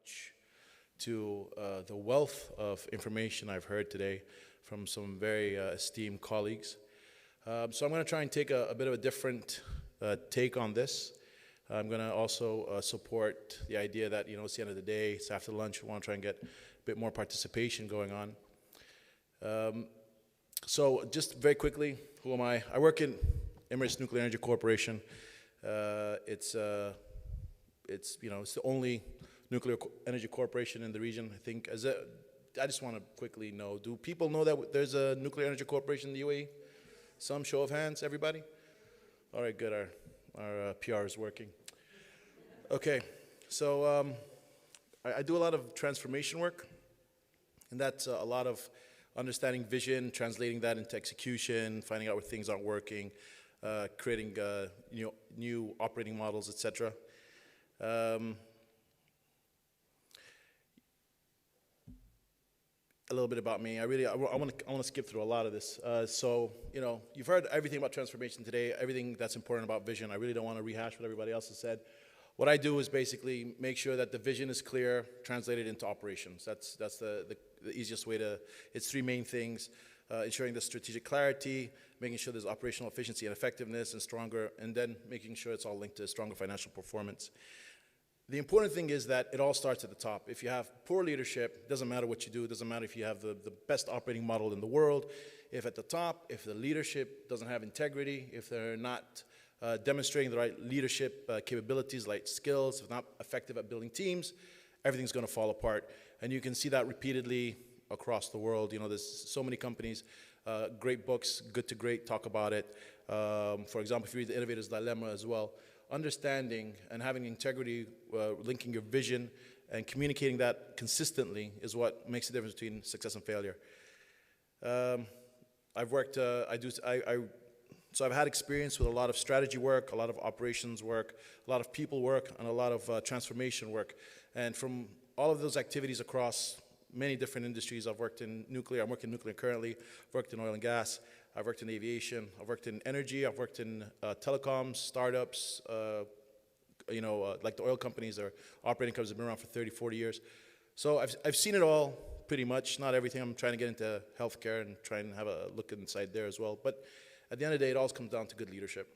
much to the wealth of information I've heard today from some very esteemed colleagues. So I'm going to try and take a bit of a different take on this. I'm going to also support the idea that, it's the end of the day, it's after lunch, we want to try and get a bit more participation going on. So just very quickly, who am I? I work in Emirates Nuclear Energy Corporation. It's the only nuclear energy corporation in the region, I think. I just want to quickly know, do people know that there's a nuclear energy corporation in the UAE? Some show of hands, everybody? All right, good, our PR is working. Okay, so I do a lot of transformation work, and that's a lot of understanding vision, translating that into execution, finding out where things aren't working, creating new operating models, etc. A little bit about me. I want to skip through a lot of this. So you've heard everything about transformation today, everything that's important about vision. I really don't want to rehash what everybody else has said. What I do is basically make sure that the vision is clear, translated into operations. That's the easiest way to. It's three main things: ensuring the strategic clarity, making sure there's operational efficiency and effectiveness, and then making sure it's all linked to stronger financial performance. The important thing is that it all starts at the top. If you have poor leadership, it doesn't matter what you do. It doesn't matter if you have the best operating model in the world. If at the top, if the leadership doesn't have integrity, if they're not demonstrating the right leadership capabilities, like skills, if not effective at building teams, everything's going to fall apart. And you can see that repeatedly across the world. There's so many companies, great books, Good to Great, talk about it. For example, if you read The Innovator's Dilemma as well, understanding and having integrity, linking your vision and communicating that consistently is what makes the difference between success and failure. So I've had experience with a lot of strategy work, a lot of operations work, a lot of people work, and a lot of transformation work. And from all of those activities across many different industries, I've worked in nuclear, I'm working in nuclear currently, I've worked in oil and gas, I've worked in aviation, I've worked in energy, I've worked in telecoms, startups, like the oil companies or operating companies have been around for 30, 40 years. So I've seen it all pretty much, not everything. I'm trying to get into healthcare and try and have a look inside there as well. But at the end of the day, it all comes down to good leadership.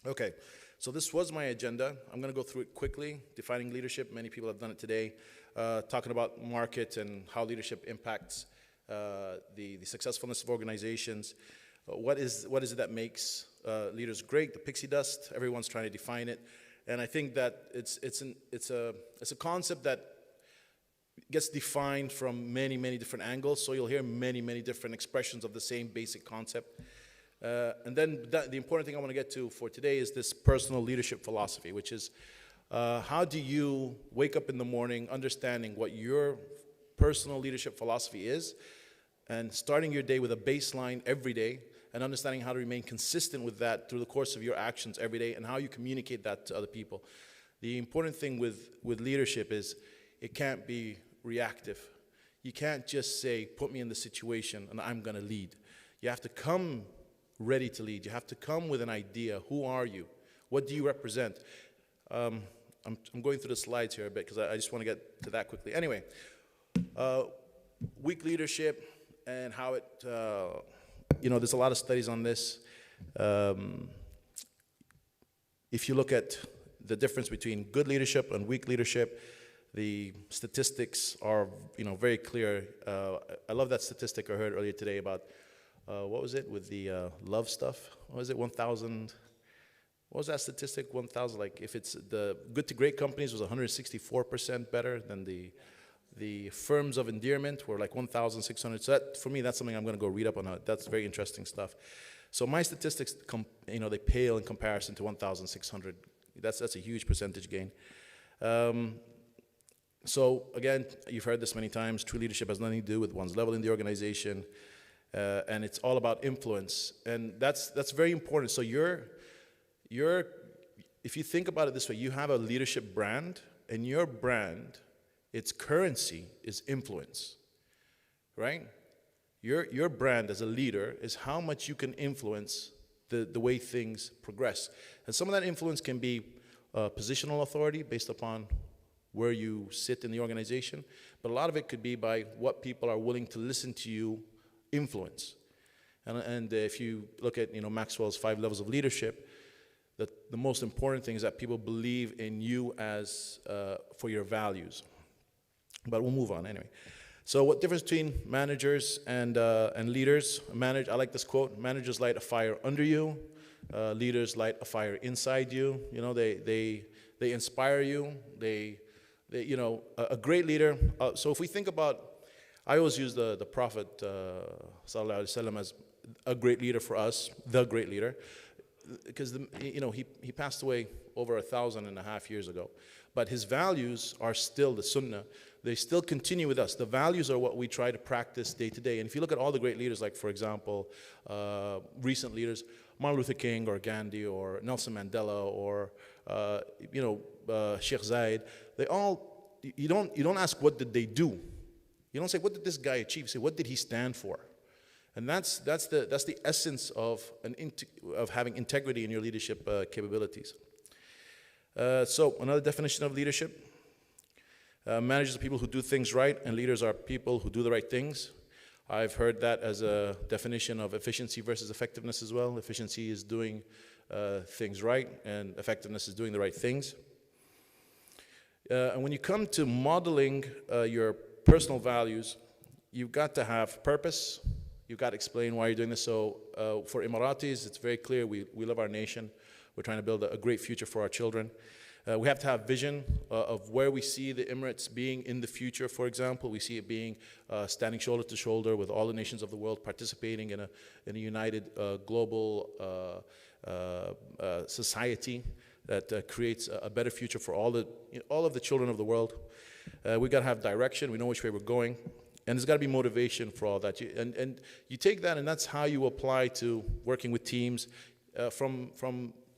Okay, so this was my agenda. I'm going to go through it quickly, defining leadership. Many people have done it today, talking about market and how leadership impacts the successfulness of organizations. What is it that makes leaders great? The pixie dust. Everyone's trying to define it, and I think that it's a concept that gets defined from many different angles. So you'll hear many different expressions of the same basic concept. And then the important thing I want to get to for today is this personal leadership philosophy, which is how do you wake up in the morning understanding what your personal leadership philosophy is, and starting your day with a baseline every day, and understanding how to remain consistent with that through the course of your actions every day, and how you communicate that to other people. The important thing with leadership is it can't be reactive. You can't just say, put me in the situation and I'm going to lead. You have to come ready to lead. You have to come with an idea. Who are you? What do you represent? I'm going through the slides here a bit because I just want to get to that quickly. Anyway, weak leadership and how it, there's a lot of studies on this. If you look at the difference between good leadership and weak leadership, the statistics are, very clear. I love that statistic I heard earlier today about, what was it with the love stuff? What was it, 1,000? What was that statistic? 1,000, like if it's the good to great companies was 164% better than the firms of endearment were like 1,600. So that, for me, that's something I'm going to go read up on. That's very interesting stuff. So my statistics, they pale in comparison to 1,600. That's a huge percentage gain. So again, you've heard this many times, true leadership has nothing to do with one's level in the organization, and it's all about influence, and that's very important. So if you think about it this way, you have a leadership brand, and your brand, its currency is influence, right? Your brand as a leader is how much you can influence the way things progress, and some of that influence can be positional authority based upon where you sit in the organization, but a lot of it could be by what people are willing to listen to you influence. And if you look at Maxwell's 5 levels of leadership, the most important thing is that people believe in you as for your values. But we'll move on anyway. So what difference between managers and leaders? I like this quote: managers light a fire under you, leaders light a fire inside you. They inspire you. A great leader. So if we think about, I always use the Prophet Saleh as a great leader for us, the great leader, because he passed away over 1,500 years ago, but his values are still the Sunnah. They still continue with us. The values are what we try to practice day to day. And if you look at all the great leaders, like for example, recent leaders, Martin Luther King or Gandhi or Nelson Mandela or Sheikh Zayed, they all, you don't ask what did they do. You don't say what did this guy achieve. You say what did he stand for. And that's the essence of having integrity in your leadership capabilities. So another definition of leadership: managers are people who do things right, and leaders are people who do the right things. I've heard that as a definition of efficiency versus effectiveness as well. Efficiency is doing things right, and effectiveness is doing the right things. And when you come to modeling your personal values, you've got to have purpose. You've got to explain why you're doing this. So for Emiratis, it's very clear we love our nation. We're trying to build a great future for our children. We have to have vision of where we see the Emirates being in the future. For example, we see it being standing shoulder to shoulder with all the nations of the world, participating in a united global society that creates a better future for all of the children of the world. We got to have direction. We know which way we're going. And there's got to be motivation for all that. And you take that, and that's how you apply to working with teams from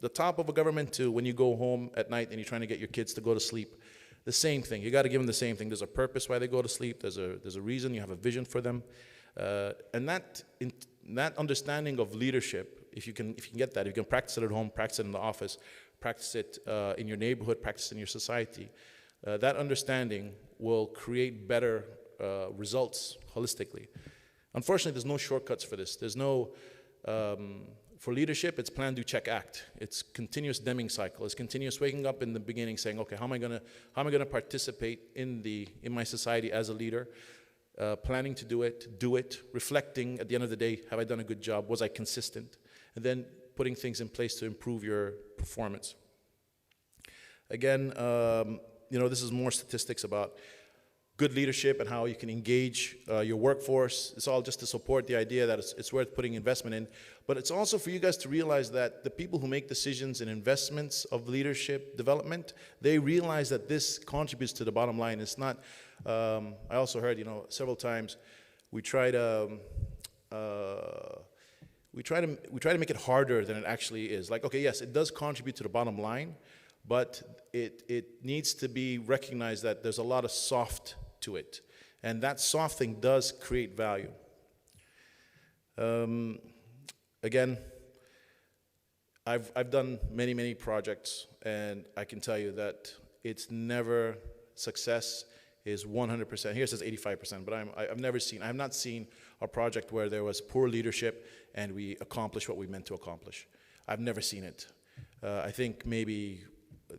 the top of a government to when you go home at night and you're trying to get your kids to go to sleep. The same thing. You got to give them the same thing. There's a purpose why they go to sleep. There's a reason. You have a vision for them. And that understanding of leadership, if you can get that, if you can practice it at home, practice it in the office, practice it in your neighborhood, practice it in your society, that understanding will create better results holistically. Unfortunately, there's no shortcuts for this. There's no, for leadership, it's plan, do, check, act. It's continuous Deming cycle. It's continuous waking up in the beginning saying, okay, how am I gonna participate in my society as a leader? Planning to do it, reflecting at the end of the day, have I done a good job? Was I consistent? And then putting things in place to improve your performance. Again, this is more statistics about good leadership and how you can engage your workforce. It's all just to support the idea that it's worth putting investment in. But it's also for you guys to realize that the people who make decisions and investments of leadership development, they realize that this contributes to the bottom line. It's not, I also heard, several times we try to make it harder than it actually is. Like, okay, yes, it does contribute to the bottom line, but it needs to be recognized that there's a lot of soft to it. And that soft thing does create value. Again, I've done many projects, and I can tell you that it's never, success is 100%. Here it says 85%, but I have not seen a project where there was poor leadership and we accomplished what we meant to accomplish. I've never seen it. I think maybe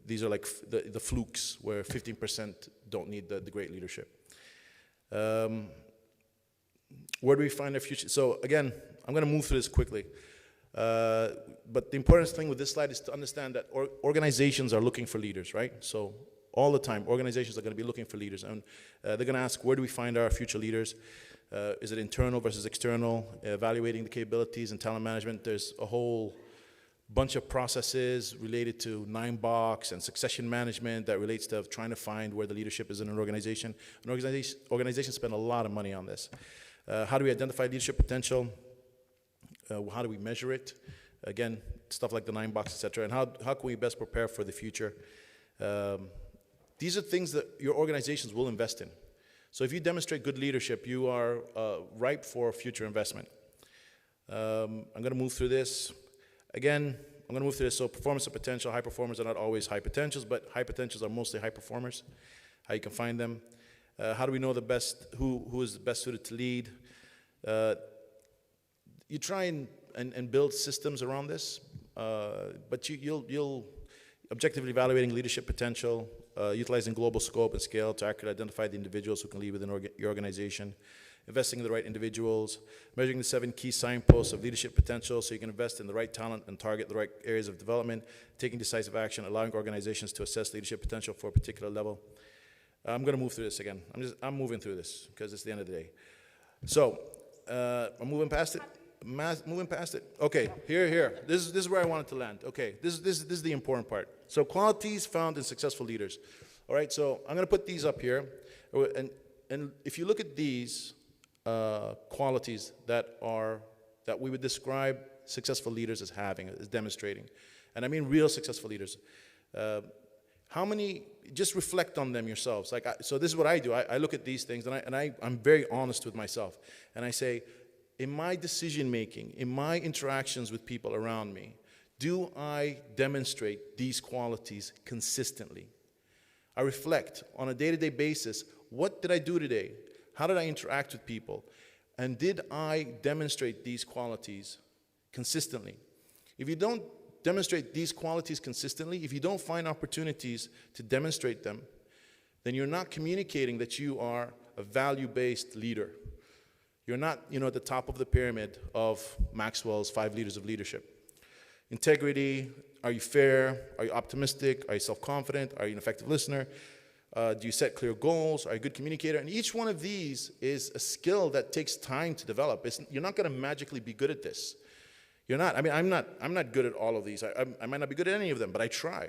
these are like the flukes where 15% don't need the great leadership. Where do we find our future? So again, I'm going to move through this quickly. But the important thing with this slide is to understand that organizations are looking for leaders, right? So all the time, organizations are going to be looking for leaders. And they're going to ask, where do we find our future leaders? Is it internal versus external? Evaluating the capabilities and talent management. There's a whole bunch of processes related to 9-box and succession management that relates to trying to find where the leadership is in an organization. Organizations spend a lot of money on this. How do we identify leadership potential? How do we measure it? Again, stuff like the 9-box, et cetera. And how can we best prepare for the future? These are things that your organizations will invest in. So if you demonstrate good leadership, you are ripe for future investment. I'm going to move through this. Again, I'm going to move through this. So performance and potential. High performers are not always high potentials, but high potentials are mostly high performers. how you can find them. How do we know who is the best suited to lead? You try and build systems around this, but you'll objectively evaluating leadership potential, utilizing global scope and scale to accurately identify the individuals who can lead within your organization, investing in the right individuals, measuring the 7 key signposts of leadership potential so you can invest in the right talent and target the right areas of development, taking decisive action, allowing organizations to assess leadership potential for a particular level. I'm going to move through this again. I'm moving through this because it's the end of the day. So, I'm moving past it. Moving past it. Okay, here. This is where I wanted to land. Okay, this is the important part. So, qualities found in successful leaders. All right, so I'm going to put these up here, and if you look at these qualities that we would describe successful leaders as having, as demonstrating, and I mean real successful leaders. How many? Just reflect on them yourselves. So this is what I do. I look at these things, and I'm very honest with myself, and I say, in my decision making, in my interactions with people around me, do I demonstrate these qualities consistently? I reflect on a day-to-day basis. What did I do today? How did I interact with people? And did I demonstrate these qualities consistently? If you don't demonstrate these qualities consistently, if you don't find opportunities to demonstrate them, then you're not communicating that you are a value-based leader. You're not, at the top of the pyramid of Maxwell's 5 leaders of leadership. Integrity, are you fair? Are you optimistic? Are you self-confident? Are you an effective listener? Do you set clear goals? Are you a good communicator? And each one of these is a skill that takes time to develop. You're not going to magically be good at this. You're not. I mean, I'm not good at all of these. I might not be good at any of them, but I try.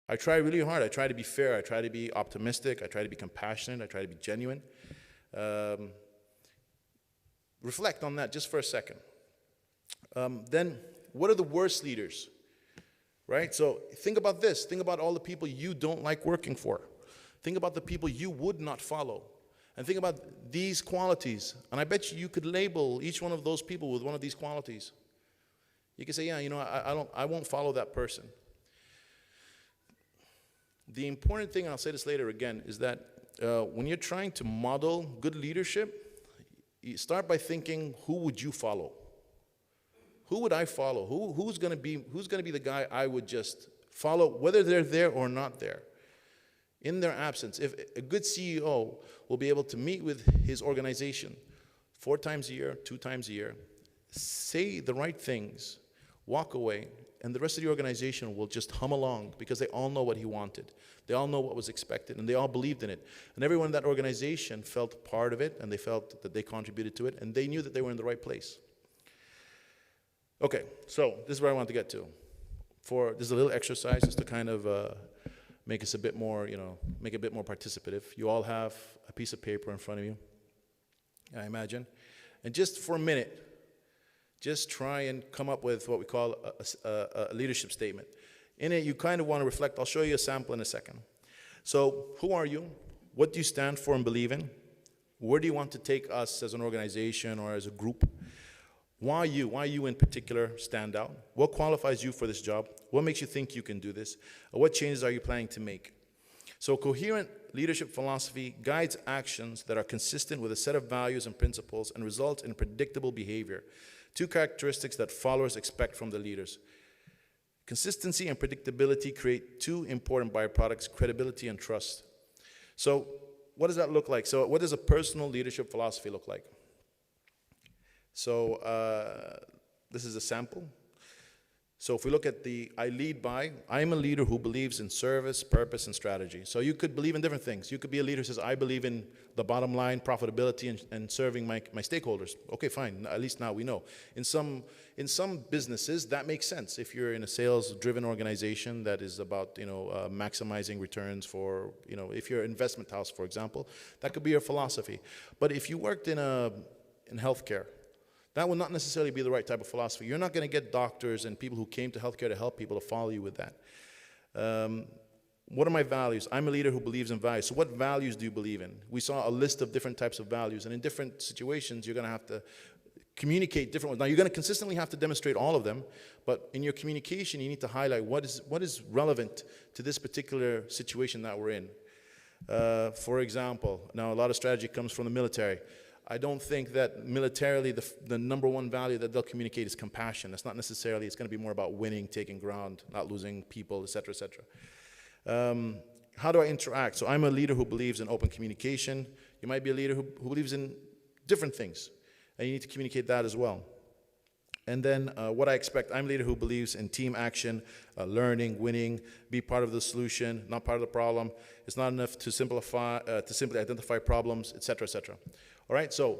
I try really hard. I try to be fair. I try to be optimistic. I try to be compassionate. I try to be genuine. Reflect on that just for a second. Then, what are the worst leaders? Right? So think about this. Think about all the people you don't like working for. Think about the people you would not follow. And think about these qualities. And I bet you could label each one of those people with one of these qualities. You can say, yeah, I won't follow that person. The important thing, and I'll say this later again, is that when you're trying to model good leadership, you start by thinking, who would you follow? Who would I follow? Who's going to be the guy I would just follow, whether they're there or not there? In their absence, if a good CEO will be able to meet with his organization 4 times a year, 2 times a year, say the right things, walk away, and the rest of the organization will just hum along because they all know what he wanted. They all know what was expected, and they all believed in it. And everyone in that organization felt part of it, and they felt that they contributed to it, and they knew that they were in the right place. Okay, so this is where I want to get to. This is a little exercise just to kind of make us a bit more, make it a bit more participative. You all have a piece of paper in front of you, I imagine. And just for a minute, just try and come up with what we call a leadership statement. In it, you kind of want to reflect. I'll show you a sample in a second. So, who are you? What do you stand for and believe in? Where do you want to take us as an organization or as a group? Why you? Why you in particular stand out? What qualifies you for this job? What makes you think you can do this? What changes are you planning to make? So coherent leadership philosophy guides actions that are consistent with a set of values and principles and result in predictable behavior. 2 characteristics that followers expect from the leaders. Consistency and predictability create 2 important byproducts, credibility and trust. So what does that look like? So what does a personal leadership philosophy look like? So this is a sample. So if we look at I lead by, I am a leader who believes in service, purpose, and strategy. So you could believe in different things. You could be a leader who says, I believe in the bottom line, profitability, and serving my stakeholders. Okay, fine. At least now we know. In some businesses, that makes sense. If you're in a sales-driven organization that is about, maximizing returns for, if you're an investment house, for example, that could be your philosophy. But if you worked in healthcare, that will not necessarily be the right type of philosophy. You're not going to get doctors and people who came to healthcare to help people to follow you with that. What are my values? I'm a leader who believes in values. So what values do you believe in? We saw a list of different types of values, and in different situations, you're going to have to communicate different ones. Now, you're going to consistently have to demonstrate all of them, but in your communication, you need to highlight what is relevant to this particular situation that we're in. For example, now a lot of strategy comes from the military. I don't think that militarily the number one value that they'll communicate is compassion. That's not necessarily, it's going to be more about winning, taking ground, not losing people, et cetera, et cetera. How do I interact? So I'm a leader who believes in open communication. You might be a leader who believes in different things, and you need to communicate that as well. And then what I expect, I'm a leader who believes in team action, learning, winning, be part of the solution, not part of the problem. It's not enough to simply identify problems, et cetera, et cetera. All right, so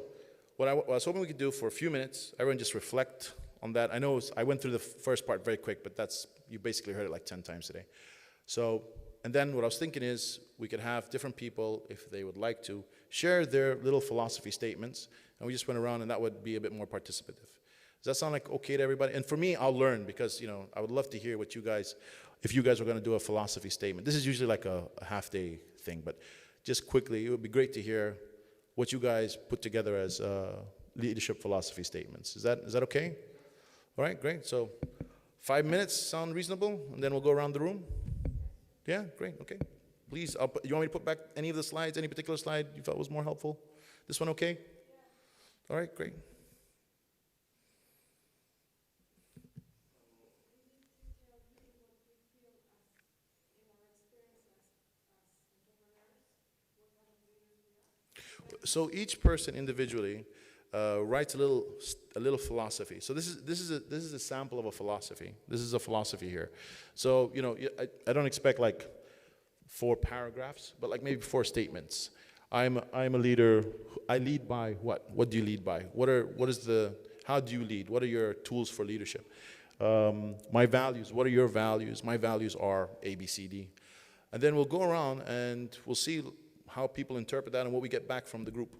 what I was hoping we could do for a few minutes, everyone just reflect on that. I know I went through the first part very quick, but you basically heard it like 10 times today. So, and then what I was thinking is we could have different people, if they would like to, share their little philosophy statements, and we just went around, and that would be a bit more participative. Does that sound like okay to everybody? And for me, I'll learn, because I would love to hear what you guys, if you guys are going to do a philosophy statement. This is usually like a half-day thing, but just quickly, it would be great to hear what you guys put together as leadership philosophy statements. Is that okay? All right, great. So 5 minutes sound reasonable, and then we'll go around the room. Yeah, great. Okay. Please, you want me to put back any of the slides, any particular slide you felt was more helpful? This one okay? All right, great. So each person individually writes a little philosophy. So this is a sample of a philosophy. This is a philosophy here. So I don't expect like 4 paragraphs, but like maybe 4 statements. I'm a leader. I lead by what? What do you lead by? How do you lead? What are your tools for leadership? My values. What are your values? My values are A, B, C, D. And then we'll go around and we'll see how people interpret that and what we get back from the group.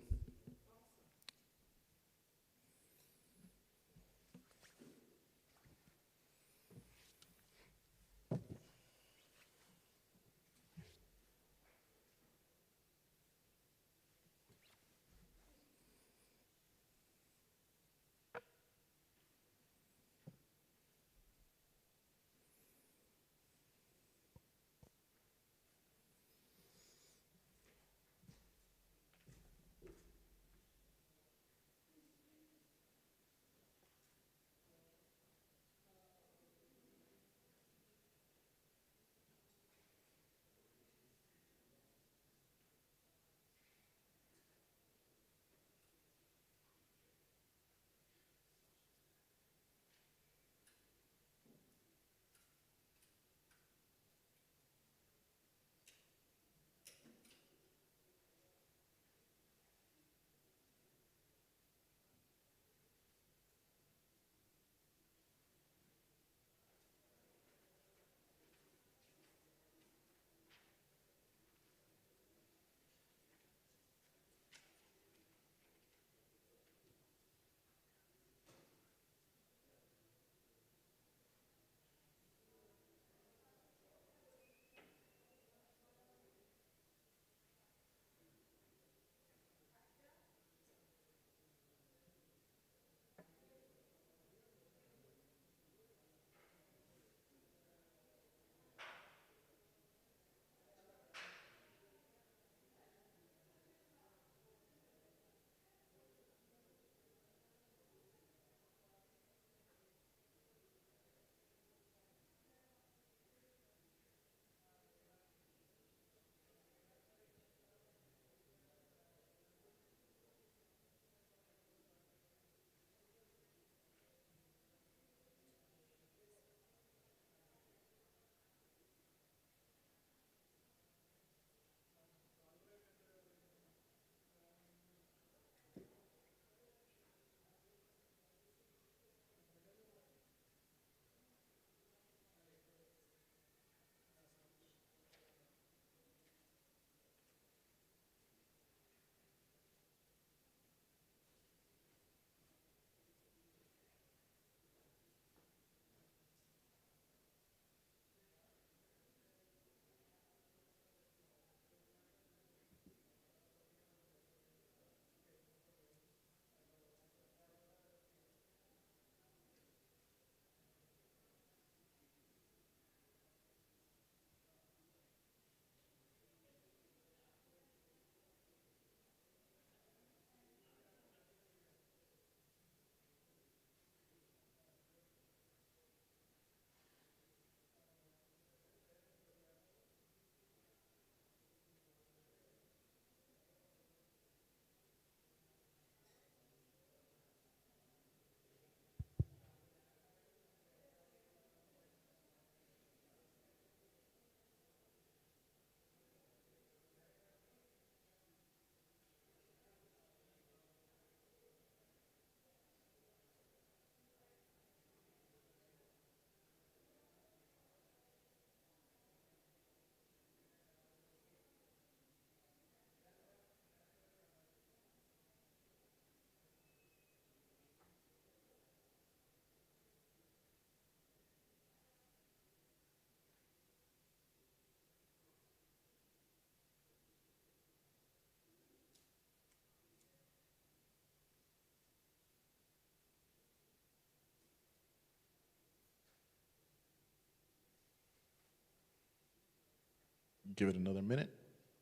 Give it another minute.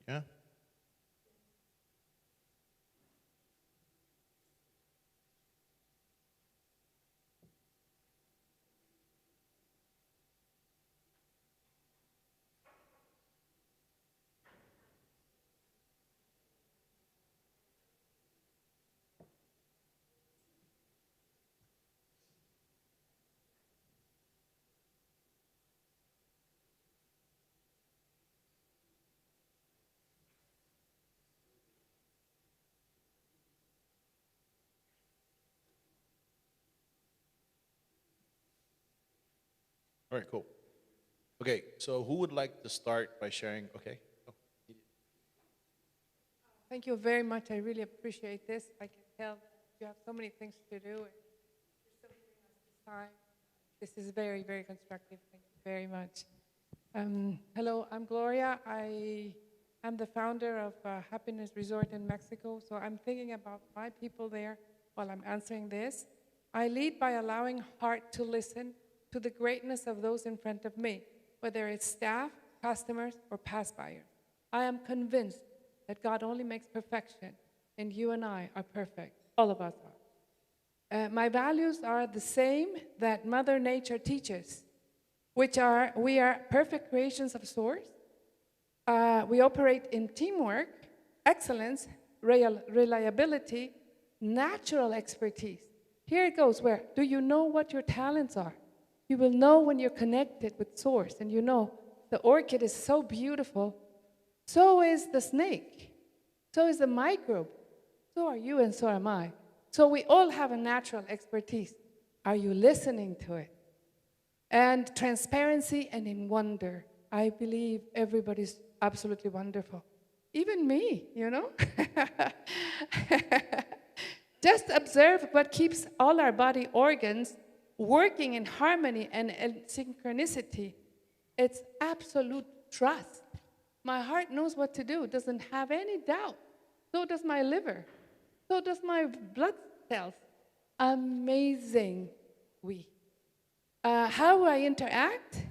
Yeah. All right, cool. Okay, so who would like to start by sharing? Okay. Oh. Thank you very much. I really appreciate this. I can tell you have so many things to do. And you're still giving us this time. This is very, very constructive. Thank you very much. Hello, I'm Gloria. I am the founder of Happiness Resort in Mexico. So I'm thinking about my people there while I'm answering this. I lead by allowing heart to listen to the greatness of those in front of me, whether it's staff, customers, or past buyers. I am convinced that God only makes perfection, and you and I are perfect. All of us are. My values are the same that Mother Nature teaches, which are, we are perfect creations of Source. We operate in teamwork, excellence, reliability, natural expertise. Here it goes, where do you know what your talents are? You will know when you're connected with Source, and you know the orchid is so beautiful. So is the snake. So is the microbe. So are you and so am I. So we all have a natural expertise. Are you listening to it? And transparency and in wonder. I believe everybody's absolutely wonderful. Even me, you know? Just observe what keeps all our body organs working in harmony and synchronicity. It's absolute trust. My heart knows what to do, doesn't have any doubt. So does my liver. So does my blood cells. Amazing we. How do I interact?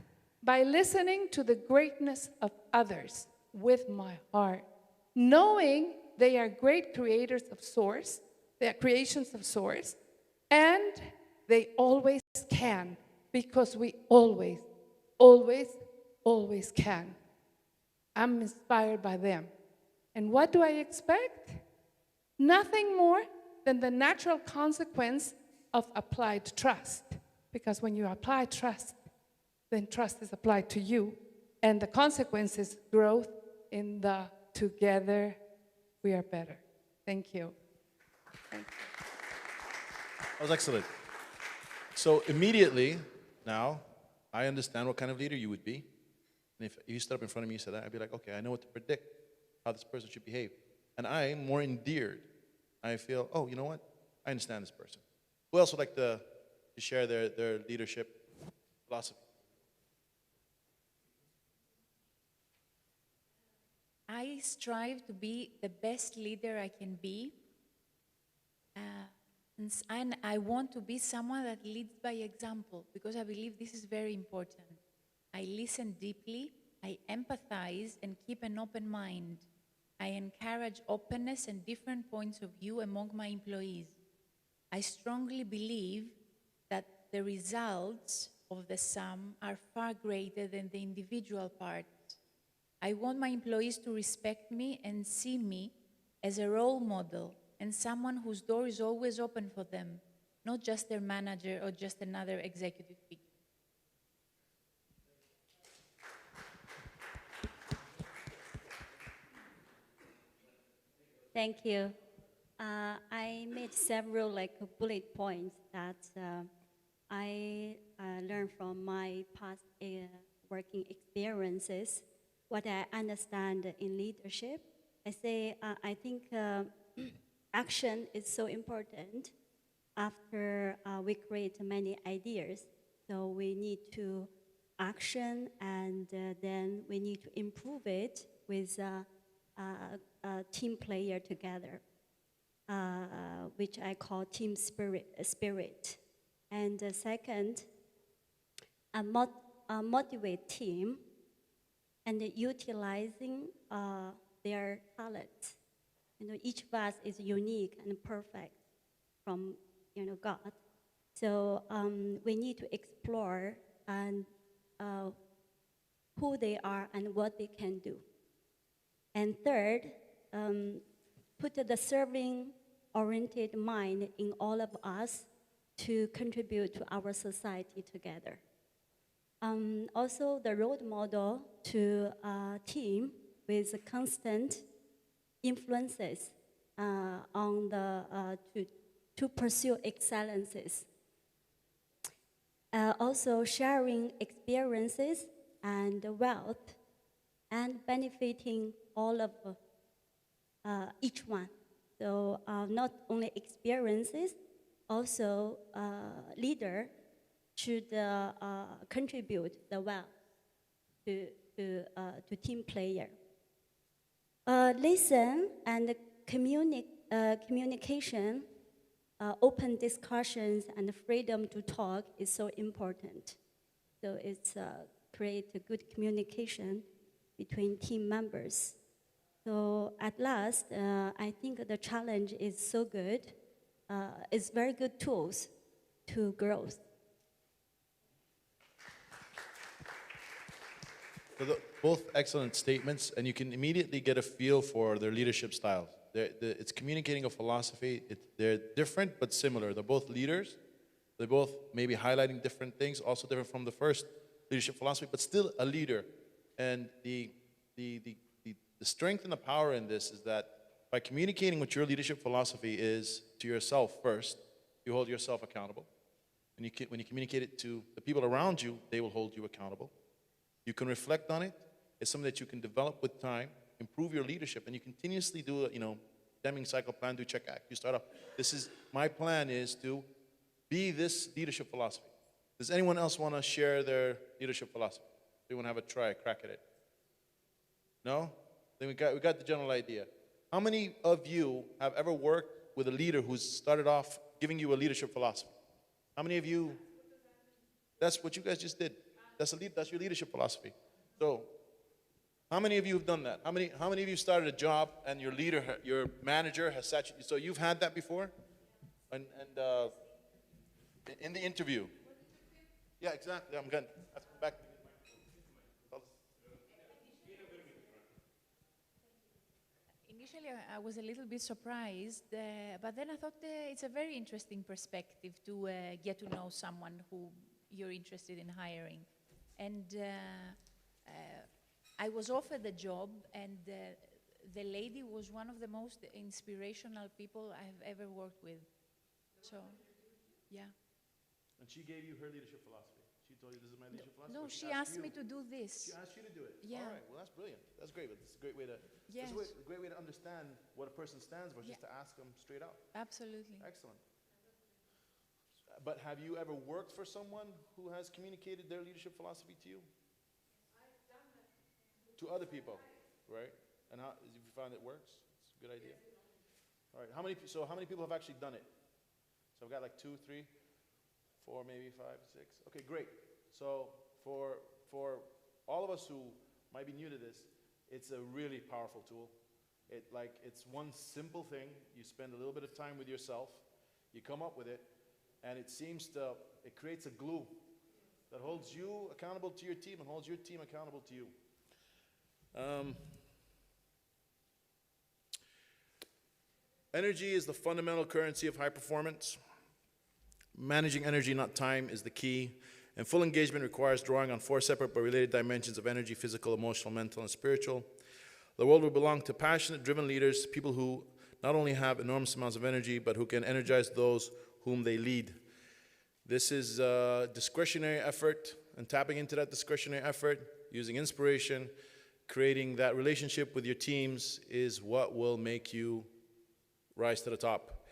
By listening to the greatness of others with my heart, knowing they are great creators of Source, they are creations of Source, and they always can, because we always, always, always can. I'm inspired by them. And what do I expect? Nothing more than the natural consequence of applied trust. Because when you apply trust, then trust is applied to you. And the consequence is growth in the together we are better. Thank you. Thank you. That was excellent. So immediately now, I understand what kind of leader you would be. And if you stood up in front of me and said that, I'd be like, okay, I know what to predict, how this person should behave. And I'm more endeared. I feel, oh, you know what? I understand this person. Who else would like to share their leadership philosophy? I strive to be the best leader I can be. And I want to be someone that leads by example, because I believe this is very important. I listen deeply, I empathize, and keep an open mind. I encourage openness and different points of view among my employees. I strongly believe that the results of the sum are far greater than the individual parts. I want my employees to respect me and see me as a role model and someone whose door is always open for them, not just their manager or just another executive figure. Thank you. I made several bullet points that I learned from my past working experiences, what I understand in leadership. I say I think action is so important after we create many ideas. So we need to action, and then we need to improve it with a team player together, which I call team spirit. And second, motivate team and utilizing their talents. Each of us is unique and perfect from God. So we need to explore and who they are and what they can do. And third, put the serving-oriented mind in all of us to contribute to our society together. Also, the role model to a team with constant influences on to pursue excellences. Also, sharing experiences and wealth and benefiting all of each one. So not only experiences, also leader should contribute the wealth to team player. Listen and communication, open discussions and freedom to talk is so important. So it's create a good communication between team members. So at last, I think the challenge is so good. It's very good tools to growth. So both excellent statements, and you can immediately get a feel for their leadership style. It's communicating a philosophy. They're different but similar. They're both leaders. They're both maybe highlighting different things, also different from the first leadership philosophy, but still a leader. And the strength and the power in this is that by communicating what your leadership philosophy is to yourself first, you hold yourself accountable. When you communicate it to the people around you, they will hold you accountable. You can reflect on it. It's something that you can develop with time, improve your leadership, and you continuously do a, Deming cycle, plan, do, check, act. You start off, my plan is to be this leadership philosophy. Does anyone else want to share their leadership philosophy? Do you want to have a crack at it? No? Then we got the general idea. How many of you have ever worked with a leader who's started off giving you a leadership philosophy? How many of you? That's what you guys just did. That's your leadership philosophy. So, how many of you have done that? How many of you started a job and your manager has sat you? So you've had that before, and in the interview. Yeah, exactly. I'm going back. Initially, I was a little bit surprised, but then I thought it's a very interesting perspective to get to know someone who you're interested in hiring. And I was offered the job, and the lady was one of the most inspirational people I have ever worked with. So, yeah. And she gave you her leadership philosophy. She told you this is my leadership philosophy. No, she asked me to do this. She asked you to do it. Yeah. All right. Well, that's brilliant. That's great. It's a great way to. Yes. It's a great way to understand what a person stands for, just to ask them straight out. Absolutely. Excellent. But have you ever worked for someone who has communicated their leadership philosophy to you? I've done that. To other people, right? And how have you found it works? It's a good idea. All right. How many people have actually done it? So I've got like 2, 3, 4, maybe 5, 6. Okay, great. So for all of us who might be new to this, it's a really powerful tool. It's one simple thing. You spend a little bit of time with yourself. You come up with it. And it creates a glue that holds you accountable to your team and holds your team accountable to you. Energy is the fundamental currency of high performance. Managing energy, not time, is the key. And full engagement requires drawing on 4 separate but related dimensions of energy: physical, emotional, mental, and spiritual. The world will belong to passionate, driven leaders, people who not only have enormous amounts of energy, but who can energize those whom they lead. This is a discretionary effort, and tapping into that discretionary effort, using inspiration, creating that relationship with your teams is what will make you rise to the top.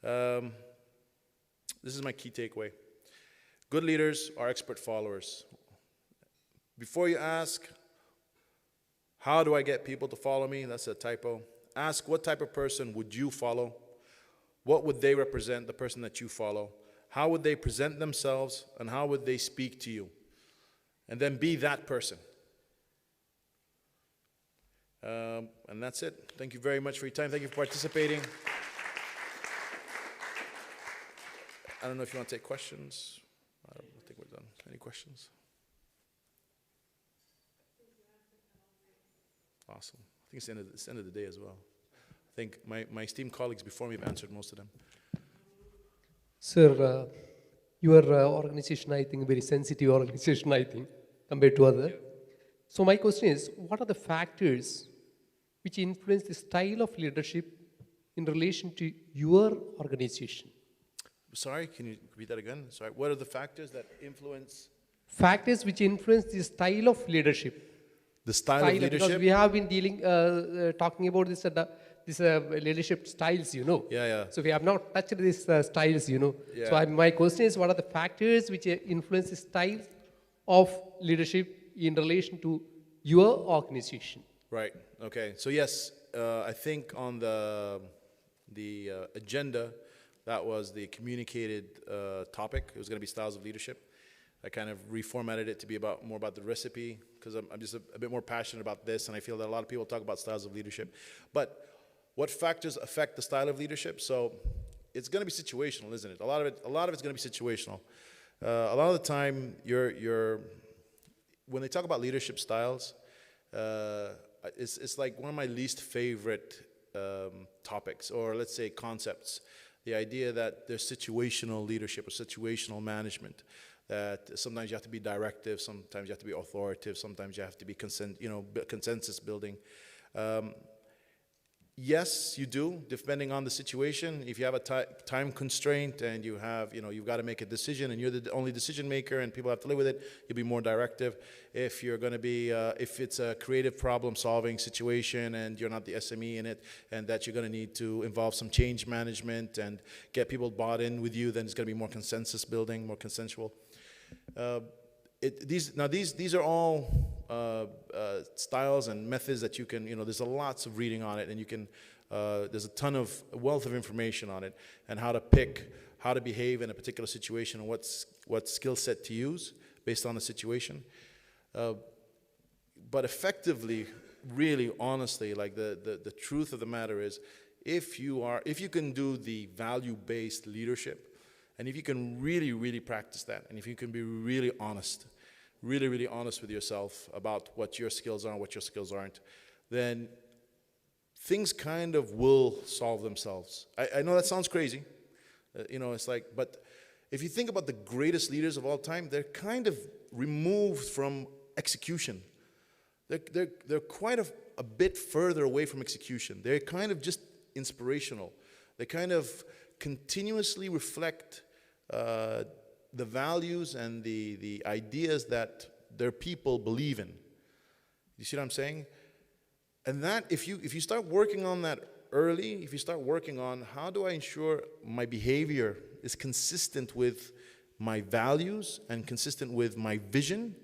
This is my key takeaway. Good leaders are expert followers. Before you ask, how do I get people to follow me? That's a typo. Ask, what type of person would you follow? What would they represent, the person that you follow? How would they present themselves, and how would they speak to you? And then be that person. And that's it. Thank you very much for your time. Thank you for participating. I don't know if you want to take questions. I think we're done. Any questions? Awesome. I think it's the end of the day as well. I think my esteemed colleagues before me have answered most of them. Sir, your organization, I think, very sensitive organization, I think, compared to other. So my question is, what are the factors which influence the style of leadership in relation to your organization? Sorry, can you repeat that again? Sorry. What are the factors that influence? Factors which influence the style of leadership. The style of leadership? Because we have been talking about this leadership styles, you know. Yeah. So we have not touched these styles, you know. Yeah. So my question is, what are the factors which influence the style of leadership in relation to your organization? Right. Okay. So yes, I think on the agenda, that was the communicated topic. It was going to be styles of leadership. I kind of reformatted it to be more about the recipe, because I'm just a bit more passionate about this, and I feel that a lot of people talk about styles of leadership. But what factors affect the style of leadership? So it's going to be situational, isn't it? A lot of it's going to be situational. A lot of the time, when they talk about leadership styles, it's like one of my least favorite topics, or let's say concepts. The idea that there's situational leadership or situational management. That sometimes you have to be directive, sometimes you have to be authoritative, sometimes you have to be consensus building. Yes, you do, depending on the situation. If you have a time constraint and you have, you've got to make a decision and you're the only decision maker and people have to live with it, you'll be more directive. If you're going to be, if it's a creative problem solving situation and you're not the SME in it, and that you're going to need to involve some change management and get people bought in with you, then it's going to be more consensus building, more consensual. These are all styles and methods that you can, there's lots of reading on it, and you can, there's a wealth of information on it, and how to pick, how to behave in a particular situation, and what skill set to use based on the situation. But effectively, really honestly, like the truth of the matter is, if you can do the value-based leadership, and if you can really, really practice that, and if you can be really honest with yourself about what your skills are and what your skills aren't, then things kind of will solve themselves. I know that sounds crazy. It's like, but if you think about the greatest leaders of all time, they're kind of removed from execution. They're quite a bit further away from execution. They're kind of just inspirational. They kind of continuously reflect the values and the ideas that their people believe in. You see what I'm saying? And that, if you start working on that early, if you start working on how do I ensure my behavior is consistent with my values and consistent with my vision,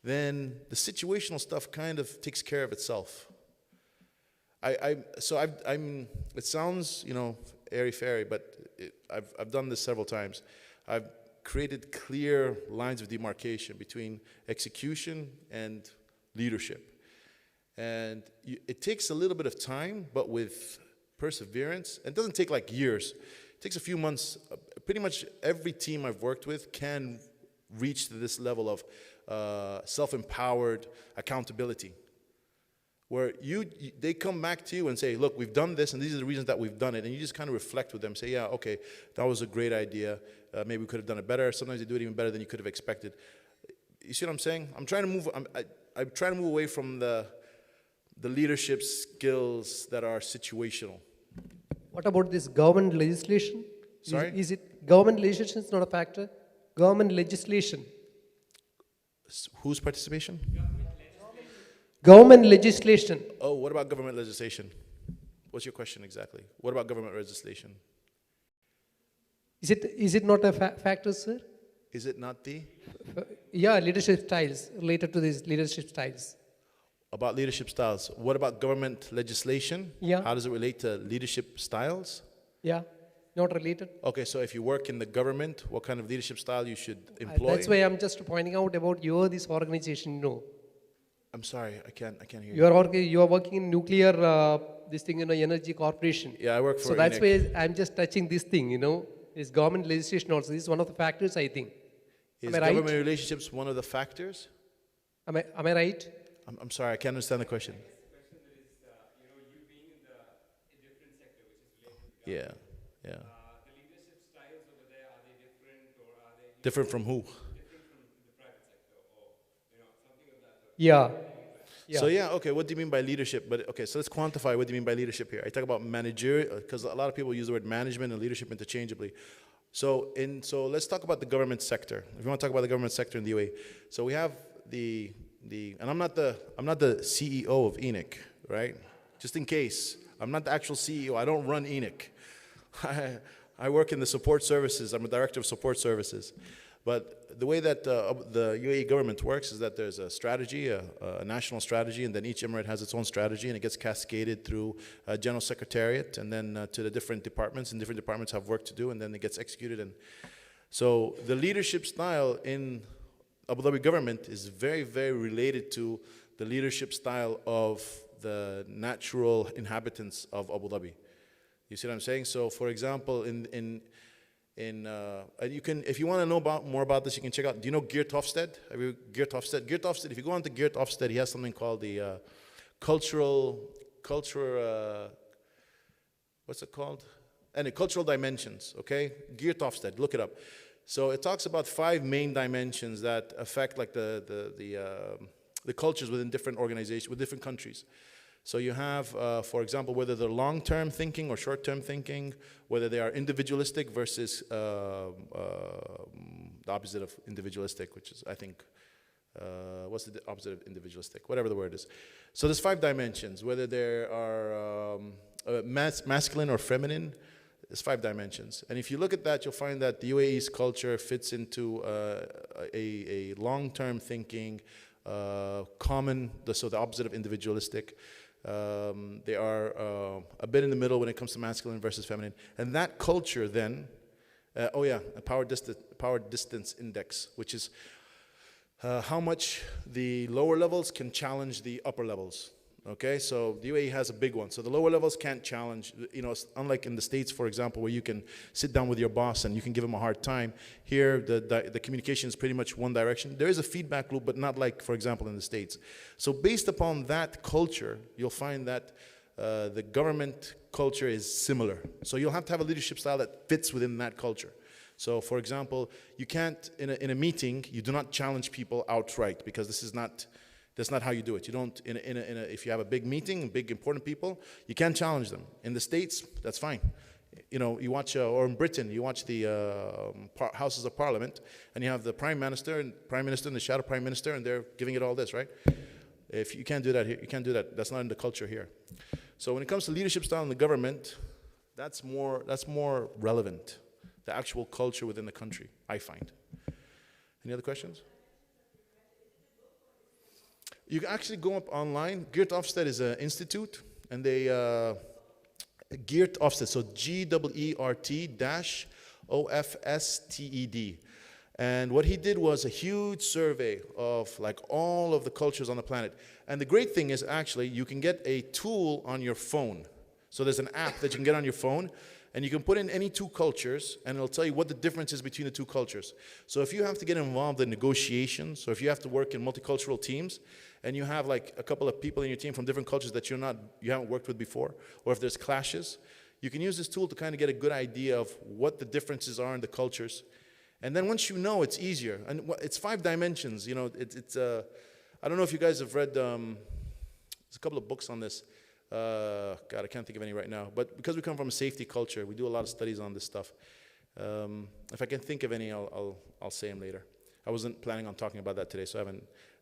then the situational stuff kind of takes care of itself. It sounds, airy-fairy, but I've done this several times. I've created clear lines of demarcation between execution and leadership. And it takes a little bit of time, but with perseverance, and it doesn't take like years. It takes a few months. Pretty much every team I've worked with can reach to this level of self-empowered accountability, where they come back to you and say, look, we've done this, and these are the reasons that we've done it, and you just kind of reflect with them, say, yeah, okay, that was a great idea, maybe we could have done it better. Sometimes they do it even better than you could have expected. You see what I'm saying? I'm trying to move away from the leadership skills that are situational. What about this government legislation? Sorry? Is it government legislation is not a factor? Government legislation. Whose participation? Government legislation. Oh, what about government legislation? What's your question exactly? What about government legislation? Is it not a factor, sir? Is it not the? Yeah, leadership styles, related to these leadership styles. About leadership styles. What about government legislation? Yeah. How does it relate to leadership styles? Yeah, not related. Okay, so if you work in the government, what kind of leadership style you should employ? That's why I'm just pointing out about this organization, no. I'm sorry, I can't hear you. You are working in nuclear, this thing, energy corporation. Yeah, I work for So that's INEC. why I'm just touching this thing, is government legislation also. This is one of the factors, I think. Is Am I right? government relationships one of the factors? Am I right? I'm sorry, I can't understand the question. Yeah, yeah. The leadership styles over there, are they different or are they Different from who? different from the private sector or, something of that? Yeah. So yeah, okay, what do you mean by leadership? But okay, so let's quantify what do you mean by leadership here. I talk about managerial, because a lot of people use the word management and leadership interchangeably. So let's talk about the government sector. If you want to talk about the government sector in the UAE. So we have and I'm not the CEO of ENIC, right? Just in case. I'm not the actual CEO. I don't run ENIC. I work in the support services. I'm a director of support services. But the way that the UAE government works is that there's a strategy, a national strategy, and then each emirate has its own strategy, and it gets cascaded through General Secretariat and then to the different departments, and different departments have work to do, and then it gets executed. And so the leadership style in Abu Dhabi government is very, very related to the leadership style of the natural inhabitants of Abu Dhabi. You see what I'm saying? So, for example, and you can, if you want to know more about this, you can check out. Do you know Geert Hofstede? Have you Geert Hofstede? Geert Hofstede. If you go on to Geert Hofstede, he has something called the cultural. What's it called? And cultural dimensions. Okay, Geert Hofstede. Look it up. So it talks about 5 main dimensions that affect like the cultures within different organizations, with different countries. So you have, for example, whether they're long-term thinking or short-term thinking, whether they are individualistic versus the opposite of individualistic, which is, I think, what's the opposite of individualistic? Whatever the word is. So there's 5 dimensions, whether they are masculine or feminine. There's 5 dimensions. And if you look at that, you'll find that the UAE's culture fits into a long-term thinking, common, so the opposite of individualistic. They are a bit in the middle when it comes to masculine versus feminine. And that culture then, a power distance index, which is how much the lower levels can challenge the upper levels. Okay, so the UAE has a big one. So the lower levels can't challenge, unlike in the States, for example, where you can sit down with your boss and you can give him a hard time. Here, the communication is pretty much one direction. There is a feedback loop, but not like, for example, in the States. So based upon that culture, you'll find that the government culture is similar. So you'll have to have a leadership style that fits within that culture. So, for example, you can't, in a meeting, you do not challenge people outright, because that's not how you do it. You don't, if you have a big meeting, big important people, you can't challenge them. In the States, that's fine. You watch, or in Britain, you watch the Houses of Parliament, and you have the Prime Minister and the Shadow Prime Minister, and they're giving it all this, right? If you can't do that here, you can't do that. That's not in the culture here. So when it comes to leadership style in the government, that's more relevant. The actual culture within the country, I find. Any other questions? You can actually go up online. Geert Hofstede is an institute, and they Geert Hofstede, so GEERT-OFSTED. And what he did was a huge survey of like all of the cultures on the planet. And the great thing is actually you can get a tool on your phone. So there's an app that you can get on your phone, and you can put in any 2 cultures, and it'll tell you what the difference is between the 2 cultures. So if you have to get involved in negotiations, or if you have to work in multicultural teams, and you have like a couple of people in your team from different cultures that you haven't worked with before, or if there's clashes, you can use this tool to kind of get a good idea of what the differences are in the cultures. And then once you know, it's easier. And it's 5 dimensions. I don't know if you guys have read, there's a couple of books on this. God, I can't think of any right now. But because we come from a safety culture, we do a lot of studies on this stuff. If I can think of any, I'll say them later. I wasn't planning on talking about that today, so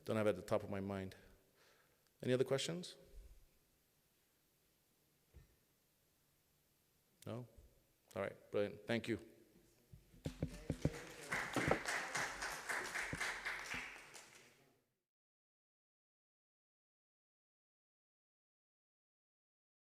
don't have it at the top of my mind. Any other questions? No? All right, brilliant. Thank you.